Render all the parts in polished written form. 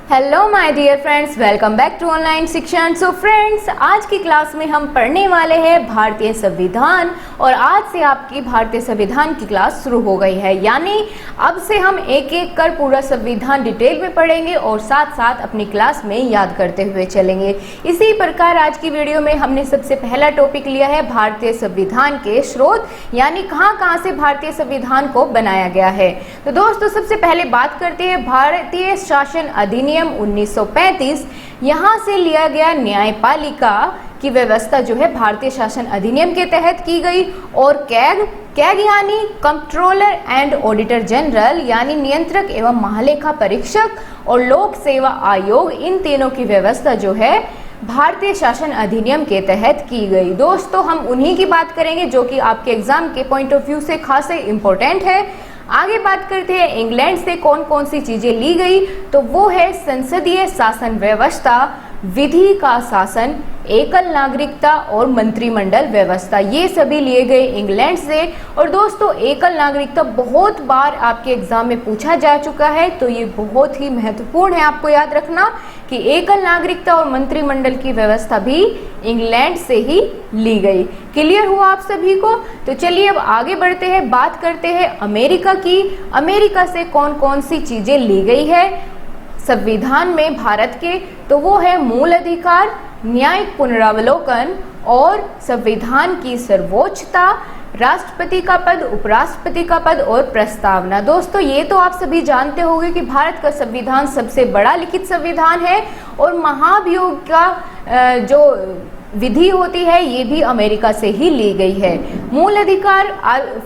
Hello my dear friends, welcome back to online Shikshan. So friends, आज की class में हम पढ़ने वाले हैं भारतीय संविधान और आज से आपकी भारतीय संविधान की क्लास शुरू हो गई है। यानी अब से हम एक एक कर पूरा संविधान डिटेल में पढ़ेंगे और साथ साथ अपनी क्लास में याद करते हुए चलेंगे। इसी प्रकार आज की वीडियो में हमने सबसे पहला टॉपिक लिया है भारतीय संविधान के स्रोत, यानी कहाँ से भारतीय संविधान को बनाया गया है। तो दोस्तों, सबसे पहले बात करते हैं भारतीय शासन अधिनियम 1935। यहाँ से लिया गया न्यायपालिका की व्यवस्था जो है भारतीय शासन अधिनियम के तहत की गई और कैग यानी कंट्रोलर एंड ऑडिटर जनरल यानी नियंत्रक एवं महालेखा परीक्षक और लोक सेवा आयोग, इन तीनों की व्यवस्था जो है भारतीय शासन अधिनियम के तहत की गई। दोस्तों, हम उन्हीं की बात करेंगे जो कि आपके एग्जाम के पॉइंट ऑफ व्यू से खासे इंपॉर्टेंट है। आगे बात करते हैं इंग्लैंड से कौन कौन सी चीजें ली गई, तो वो है संसदीय शासन व्यवस्था, विधि का शासन, एकल नागरिकता और मंत्रिमंडल व्यवस्था। ये सभी लिए गए इंग्लैंड से। और दोस्तों, एकल नागरिकता बहुत बार आपके एग्जाम में पूछा जा चुका है, तो ये बहुत ही महत्वपूर्ण है आपको याद रखना कि एकल नागरिकता और मंत्रिमंडल की व्यवस्था भी इंग्लैंड से ही ली गई। क्लियर हुआ आप सभी को? तो चलिए अब आगे बढ़ते हैं, बात करते हैं अमेरिका की। अमेरिका से कौन कौन सी चीजें ली गई है संविधान में भारत के, तो वो है मूल अधिकार, न्यायिक पुनरावलोकन और संविधान की सर्वोच्चता, राष्ट्रपति का पद, उपराष्ट्रपति का पद और प्रस्तावना। दोस्तों, ये तो आप सभी जानते होंगे कि भारत का संविधान सबसे बड़ा लिखित संविधान है और महाभियोग का जो विधि होती है ये भी अमेरिका से ही ली गई है। मूल अधिकार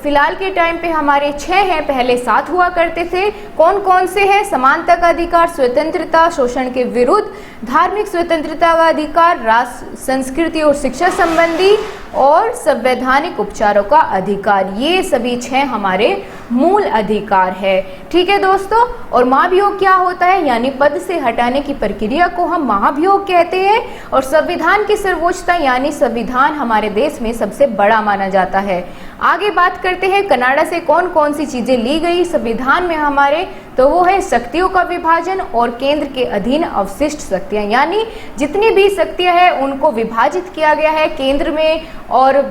फिलहाल के टाइम पे हमारे 6 हैं, पहले 7 हुआ करते थे। कौन कौन से हैं? समानता का अधिकार, स्वतंत्रता, शोषण के विरुद्ध, धार्मिक स्वतंत्रता का अधिकार, राष्ट्र, संस्कृति और शिक्षा संबंधी और संवैधानिक उपचारों का अधिकार। ये सभी 6 हमारे मूल अधिकार है। ठीक है दोस्तों। और महाभियोग क्या होता है? यानी पद से हटाने की प्रक्रिया को हम महाभियोग कहते हैं। और संविधान की सर्वोच्चता यानी संविधान हमारे देश में सबसे बड़ा माना जाता है। आगे बात करते हैं कनाडा से कौन कौन सी चीजें ली गई संविधान में हमारे, तो वो है शक्तियों का विभाजन और केंद्र के अधीन अवशिष्ट शक्तियां, यानी जितनी भी शक्तियां हैं उनको विभाजित किया गया है केंद्र में और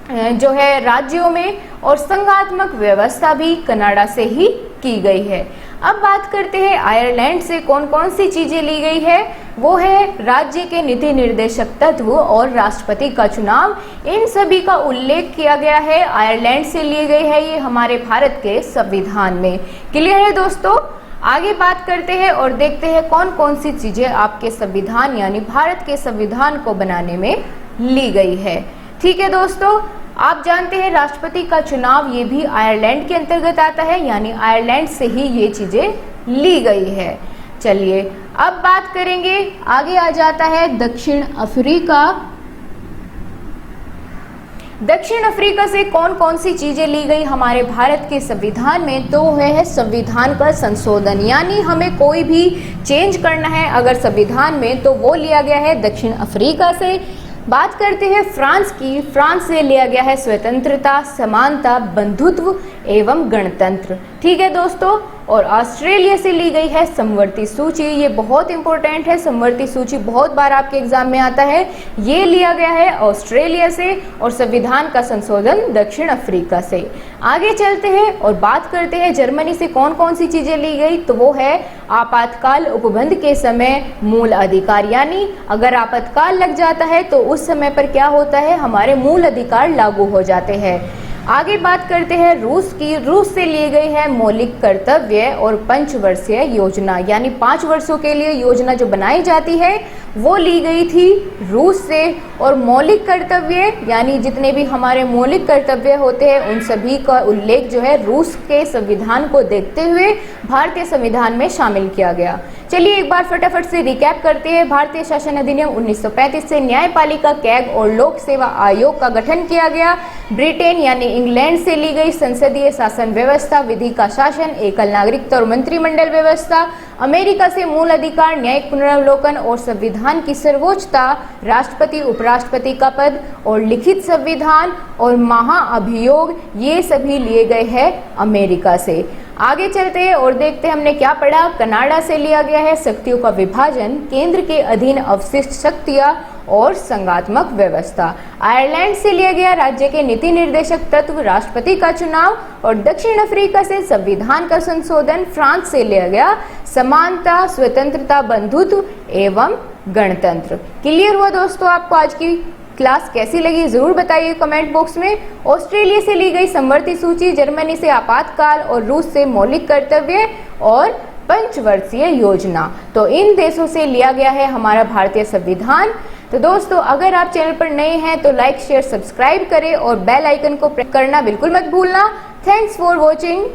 जो है राज्यों में, और संघात्मक व्यवस्था भी कनाडा से ही की गई है। अब बात करते हैं आयरलैंड से कौन कौन सी चीजें ली गई है, वो है राज्य के नीति निर्देशक तत्व और राष्ट्रपति का चुनाव। इन सभी का उल्लेख किया गया है, आयरलैंड से ली गई है ये हमारे भारत के संविधान में। क्लियर है दोस्तों? आगे बात करते हैं और देखते हैं कौन कौन सी चीजें आपके संविधान यानी भारत के संविधान को बनाने में ली गई है। ठीक है दोस्तों, आप जानते हैं राष्ट्रपति का चुनाव ये भी आयरलैंड के अंतर्गत आता है, यानी आयरलैंड से ही ये चीजें ली गई है। चलिए अब बात करेंगे, आगे आ जाता है दक्षिण अफ्रीका। दक्षिण अफ्रीका से कौन कौन सी चीजें ली गई हमारे भारत के संविधान में, तो है संविधान का संशोधन, यानी हमें कोई भी चेंज करना है अगर संविधान में तो वो लिया गया है दक्षिण अफ्रीका से। बात करते हैं फ्रांस की। फ्रांस से लिया गया है स्वतंत्रता, समानता, बंधुत्व एवं गणतंत्र। ठीक है दोस्तों। और ऑस्ट्रेलिया से ली गई है समवर्ती सूची। ये बहुत इंपॉर्टेंट है, समवर्ती सूची बहुत बार आपके एग्जाम में आता है। ये लिया गया है ऑस्ट्रेलिया से। और संविधान का संशोधन दक्षिण अफ्रीका से। आगे चलते हैं और बात करते हैं जर्मनी से कौन कौन सी चीजें ली गई, तो वो है आपातकाल उपबंध के समय मूल अधिकार, यानी अगर आपातकाल लग जाता है तो उस समय पर क्या होता है, हमारे मूल अधिकार लागू हो जाते हैं। आगे बात करते हैं रूस की। रूस से लिए गई है मौलिक कर्तव्य और पंचवर्षीय योजना, यानी 5 वर्षों के लिए योजना जो बनाई जाती है वो ली गई थी रूस से। और मौलिक कर्तव्य यानी जितने भी हमारे मौलिक कर्तव्य होते हैं उन सभी का उल्लेख जो है रूस के संविधान को देखते हुए भारतीय संविधान में शामिल किया गया। चलिए एक बार फटाफट से रिकैप करते हैं। भारतीय शासन अधिनियम 1935 से न्यायपालिका, कैग और लोक सेवा आयोग का गठन किया गया। ब्रिटेन यानी इंग्लैंड से ली गई संसदीय शासन व्यवस्था, विधि का शासन, एकल नागरिकता और मंत्रिमंडल व्यवस्था। अमेरिका से मूल अधिकार, न्यायिक पुनरावलोकन और संविधान की सर्वोच्चता, राष्ट्रपति उपराष्ट्रपति का पद और लिखित संविधान और महाअभियोग, ये सभी लिए गए हैं अमेरिका से। आगे चलते हैं और देखते हैं हमने क्या पढ़ा। कनाडा से लिया गया है शक्तियों का विभाजन, केंद्र के अधीन अवशिष्ट शक्तियां और संघात्मक व्यवस्था। आयरलैंड से लिया गया राज्य के नीति निर्देशक तत्व, राष्ट्रपति का चुनाव। और दक्षिण अफ्रीका से संविधान का संशोधन। फ्रांस से लिया गया समानता, स्वतंत्रता, बंधुत्व एवं गणतंत्र। क्लियर हुआ दोस्तों? आपको आज की क्लास कैसी लगी जरूर बताइए कमेंट बॉक्स में। ऑस्ट्रेलिया से ली गई समवर्ती सूची, जर्मनी से आपातकाल और रूस से मौलिक कर्तव्य और पंचवर्षीय योजना। तो इन देशों से लिया गया है हमारा भारतीय संविधान। तो दोस्तों अगर आप चैनल पर नए हैं तो लाइक शेयर सब्सक्राइब करें और बेल आइकन को प्रेस करना बिल्कुल मत भूलना। Thanks for watching.